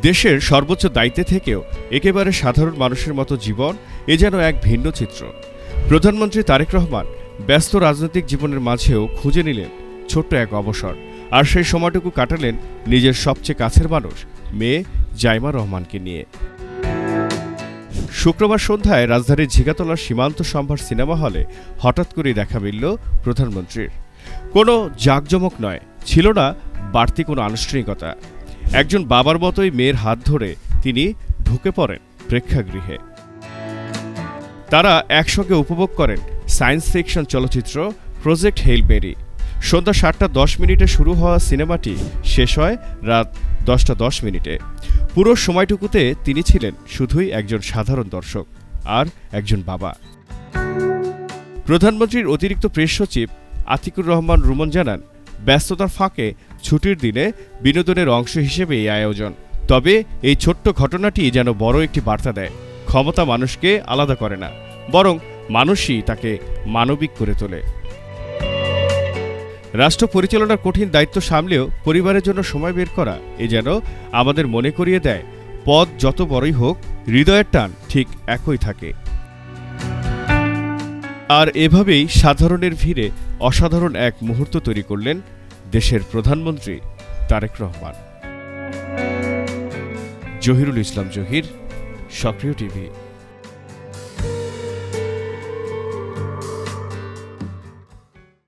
দেশের সর্বোচ্চ দায়িত্বে থেকেও একেবারে সাধারণ মানুষের মতো জীবন এ যেন এক ভিন্ন চিত্র। প্রধানমন্ত্রী তারেক রহমান ব্যস্ত রাজনৈতিক জীবনের মাঝেও খুঁজে নিলেন ছোট্ট এক অবসর, আর সেই সময়টুকু কাটালেন নিজের সবচেয়ে কাছের মানুষ মেয়ে জাইমা রহমানকে নিয়ে। শুক্রবার সন্ধ্যায় রাজধানীর ঝিগাতলার সীমান্ত সম্ভার সিনেমা হলে হঠাৎ করেই দেখা মিলল প্রধানমন্ত্রীর। কোনো জাঁকজমক নয়, ছিল না বাড়তি কোনো আনুষ্ঠানিকতা। একজন বাবার মতোই মেয়ের হাত ধরে তিনি ঢুকে পড়েন প্রেক্ষাগৃহে। তারা একসঙ্গে উপভোগ করেন সায়েন্স ফিকশন চলচ্চিত্র প্রজেক্ট হেইল মেরি। সন্ধ্যা ৭:১০ শুরু হওয়া সিনেমাটি শেষ হয় রাত ১০:১০। পুরো সময়টুকুতে তিনি ছিলেন শুধুই একজন সাধারণ দর্শক আর একজন বাবা। প্রধানমন্ত্রীর অতিরিক্ত প্রেস সচিব আতিকুর রহমান রুমন জানান, ব্যস্ততার ফাঁকে ছুটির দিনে বিনোদনের অংশ হিসেবে এই আয়োজন। তবে এই ছোট্ট ঘটনাটি যেন বড় একটি বার্তা দেয়। ক্ষমতা মানুষকে আলাদা করে না, বরং মানুষই তাকে মানবিক করে তোলে। রাষ্ট্র পরিচালনার কঠিন দায়িত্ব সামলেও পরিবারের জন্য সময় বের করা এ যেন আমাদের মনে করিয়ে দেয়, পদ যত বড়ই হোক, হৃদয়ের টান ঠিক একই থাকে। আর এভাবেই সাধারণের ভিড়ে অসাধারণ এক মুহূর্ত তৈরি করলেন দেশের প্রধানমন্ত্রী তারেক রহমান। জহিরুল ইসলাম জহির, সক্রিয় টিভি।